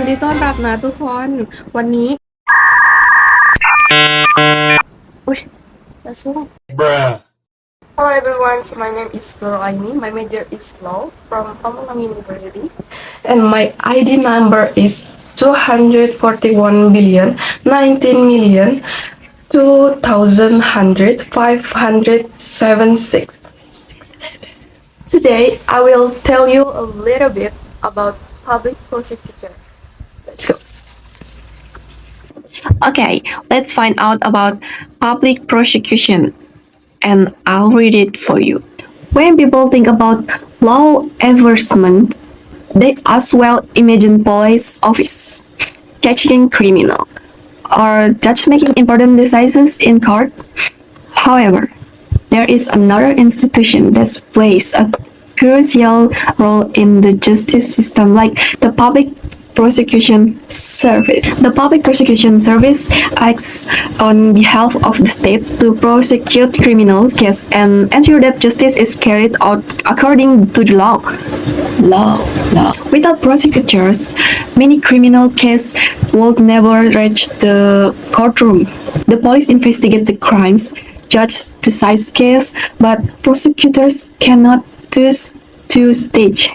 ดีต้อนรับนะทุกคนวันนี้อุ๊ยจะช่วง Bruh. Hello everyone, so my name is Nurul Aini. My major is law from Pamulang University, and my ID number is 241 billion 19 million 2,100,576. Today, I will tell you a little bit about public prosecutor. Let's go. Okay, let's find out about public prosecution, and I'll read it for you. When people think about law enforcement, they as well imagine police office, catching criminal, or judge making important decisions in court. However, there is another institution that plays a crucial role in the justice system, like the Public Prosecution Service. The Public Prosecution Service acts on behalf of the state to prosecute criminal cases and ensure that justice is carried out according to the law. Without prosecutors, many criminal cases would never reach the courtroom. The police investigate the crimes, judge decide case, but prosecutors cannot choose to stage.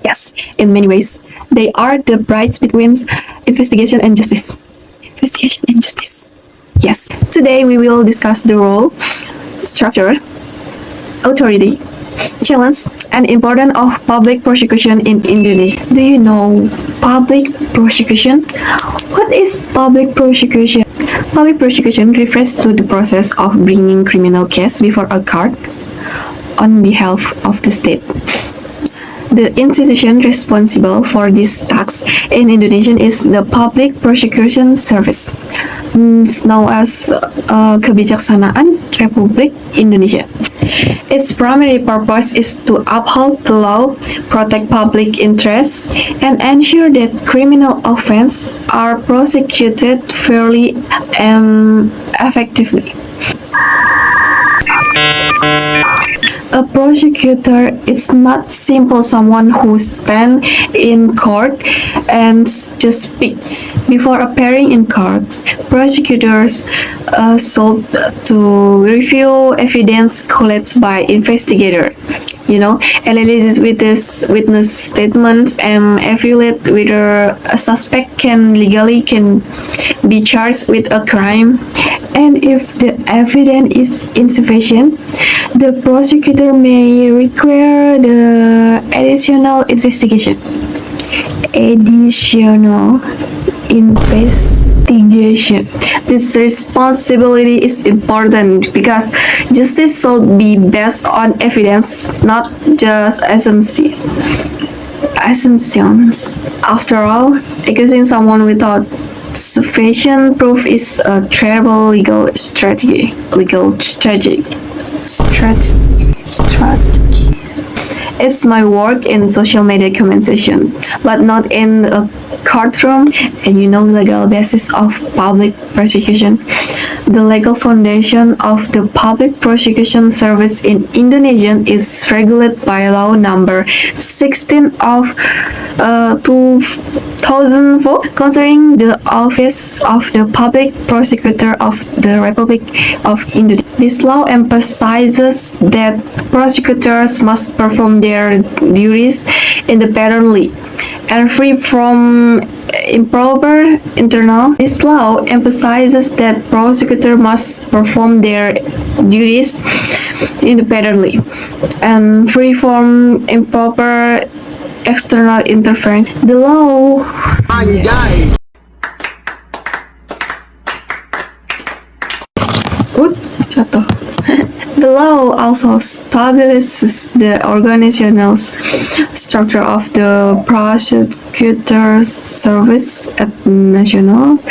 Yes, in many ways, they are the bridge between investigation and justice. Yes. Today we will discuss the role, structure, authority, challenge, and importance of public prosecution in Indonesia. Do you know public prosecution? What is public prosecution? Public prosecution refers to the process of bringing criminal case before a court on behalf of the state. The institution responsible for this task in Indonesia is the Public Prosecution Service, known as Kebijaksanaan Republik Indonesia. Its primary purpose is to uphold the law, protect public interests, and ensure that criminal offenses are prosecuted fairly and effectively. A prosecutor is not simply someone who stands in court and just speak. Before appearing in court, prosecutors sought to review evidence collected by investigator. Analyze witness statements and evaluate whether a suspect can be charged with a crime. And if the evidence is insufficient, the prosecutor may require the additional investigation. This responsibility is important because justice should be based on evidence, not just assumptions. After all, accusing someone without sufficient proof is a terrible legal strategy. It's my work in social media communication, but not in a courtroom. And legal basis of public prosecution. The legal foundation of the Public Prosecution Service in Indonesia is regulated by Law Number 16 of 2004 concerning the office of the Public Prosecutor of the Republic of Indonesia. This law emphasizes that prosecutors must perform their duties independently and free from improper internal. This law emphasizes that prosecutors must perform their duties independently and free from improper external interference. The law The law also establishes the organizational structure of the prosecutor's service at national,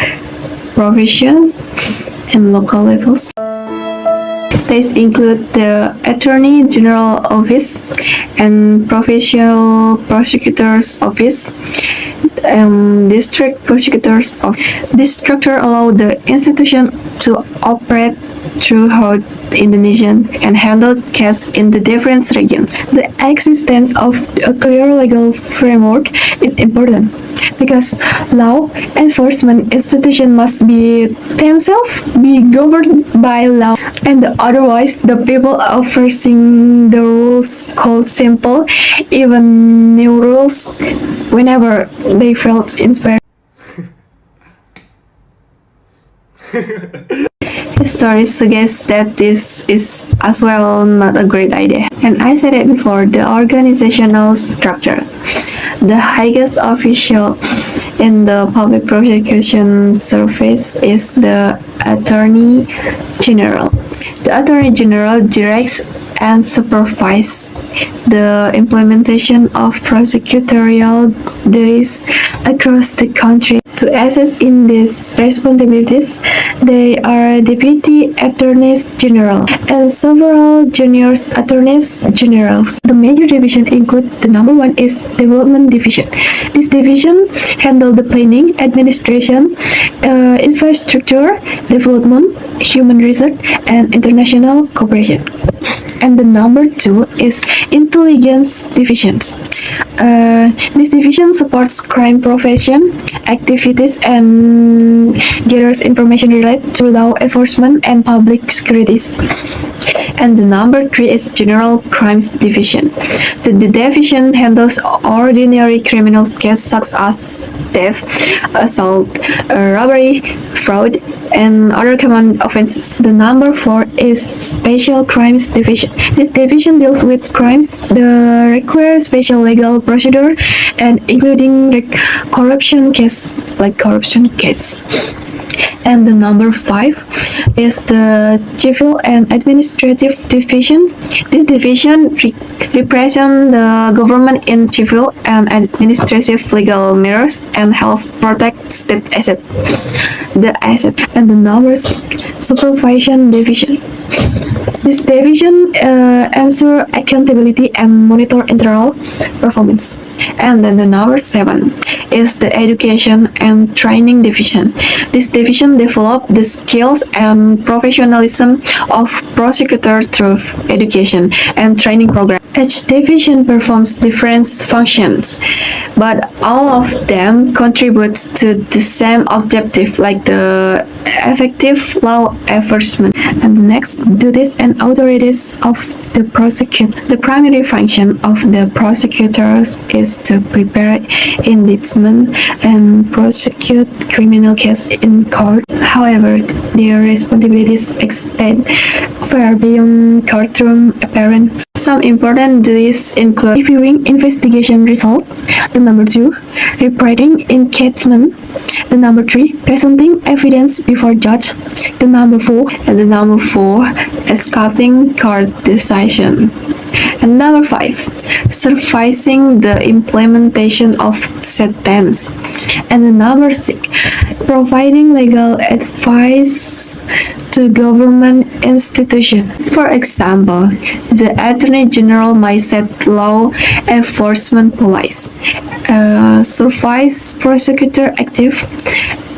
provincial, and local levels. These include the Attorney General Office and Provincial Prosecutor's Office, District Prosecutor's Office. This structure allows the institution to operate throughout Indonesia and handled cases in the different regions. The existence of a clear legal framework is important because law enforcement institutions must be themselves be governed by law, and otherwise the people enforcing the rules called simple, even new rules, whenever they felt inspired. Stories suggest that this is as well not a great idea. And I said it before, the organizational structure. The highest official in the public prosecution service is the Attorney General. The Attorney General directs and supervises the implementation of prosecutorial duties across the country. To assist in these responsibilities, there are Deputy Attorneys General and several Junior Attorneys Generals. The major division include the number one is Development Division. This division handles the planning, administration, infrastructure, development, human resource, and international cooperation. And the number two is Intelligence Divisions. This division supports crime prevention activities and gathers information related to law enforcement and public securities. And the number three is General Crimes Division. The division handles ordinary criminal cases such as theft, assault, robbery, fraud, and other common offenses. The number four is Special Crimes Division. This division deals with crimes that require special legal procedure and including corruption case, And the number five is the Civil and Administrative Division. This division represents the government in civil and administrative legal matters and helps protect state assets. And the number six, Supervision Division. This division ensures accountability and monitor internal performance. And then the number seven is the Education and Training Division. This division develops the skills and professionalism of prosecutors through education and training programs. Each division performs different functions, but all of them contribute to the same objective, like the effective law enforcement. And the next duties and authorities of the prosecutor. The primary function of the prosecutors is to prepare indictment and prosecute criminal cases in court. However, their responsibilities extend far beyond courtroom appearance. Some important duties include reviewing investigation results, the number two, reprinting indictment, the number three, presenting evidence before judge, the number four, escorting court decision. And number five, supervising the implementation of sentence. And the number six, providing legal advice to government institutions. For example, the Attorney General might set law enforcement police, supervise prosecutor active,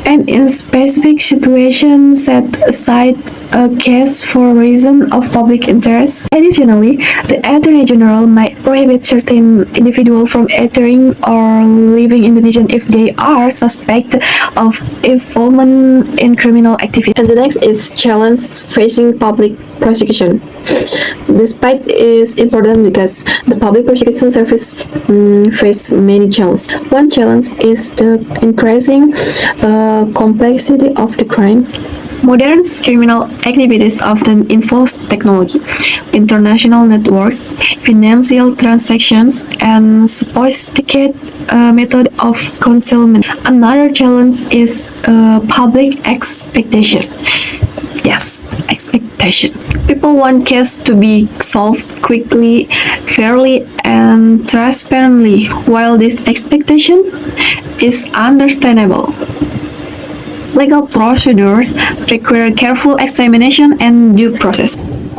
and in specific situations set aside a case for reason of public interest. Additionally, the Attorney General might prohibit certain individuals from entering or leaving Indonesia if they are suspected of involvement in criminal activity. And the next is challenge facing public prosecution. Despite is important because the public prosecution service face many challenges. One challenge is the increasing complexity of the crime. Modern criminal activities often involve technology, international networks, financial transactions, and sophisticated method of concealment. Another challenge is public expectation. Yes, expectation. People want cases to be solved quickly, fairly, and transparently, while this expectation is understandable. Legal procedures require careful examination and due process.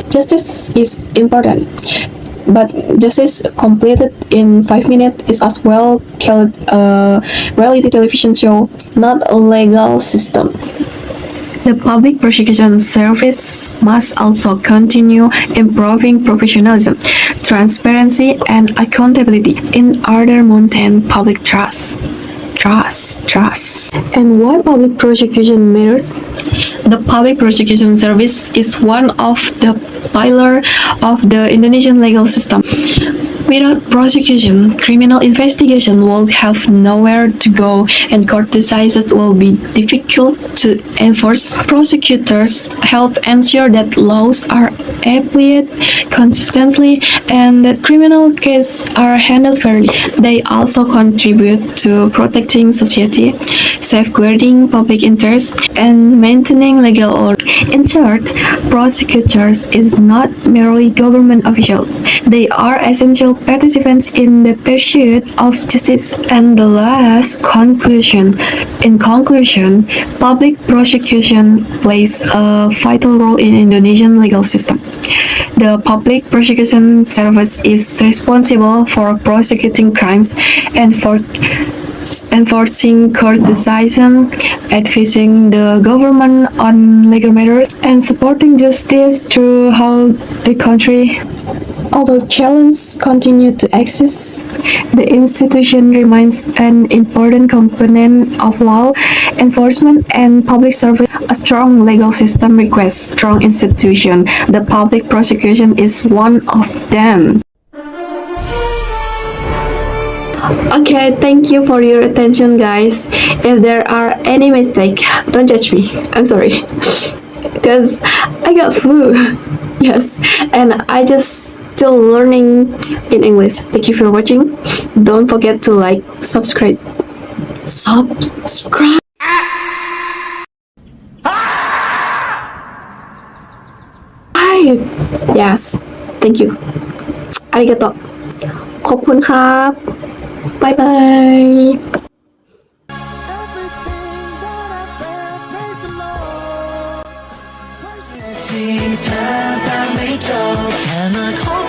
Justice is important, but justice completed in 5 minutes is as well called a reality television show, not a legal system. The public prosecution service must also continue improving professionalism, transparency, and accountability in order to maintain public trust. Trust. And why public prosecution matters? The public prosecution service is one of the pillars of the Indonesian legal system. Without prosecution, criminal investigation will have nowhere to go and court decisions will be difficult to enforce. Prosecutors help ensure that laws are applied consistently and that criminal cases are handled fairly. They also contribute to protecting society, safeguarding public interest, and maintaining legal order. In short, prosecutors is not merely government officials. They are essential participants in the pursuit of justice. And the last conclusion. In conclusion, public prosecution plays a vital role in Indonesian legal system. The public prosecution service is responsible for prosecuting crimes and for enforcing court decisions, advising the government on legal matters, and supporting justice throughout the country. Although challenges continue to exist, the institution remains an important component of law enforcement and public service. A strong legal system requires strong institutions. The public prosecution is one of them. Okay, thank you for your attention, guys. If there are any mistake, don't judge me. I'm sorry. Because I got flu. Yes, and I just still learning in English. Thank you for watching. Don't forget to like, subscribe. Subscribe. Yes, thank you. Arigato. ขอบคุณครับ Bye bye. Everything that I felt, praise the Lord. ที่เธอแบบไม่จบแค่มาขอ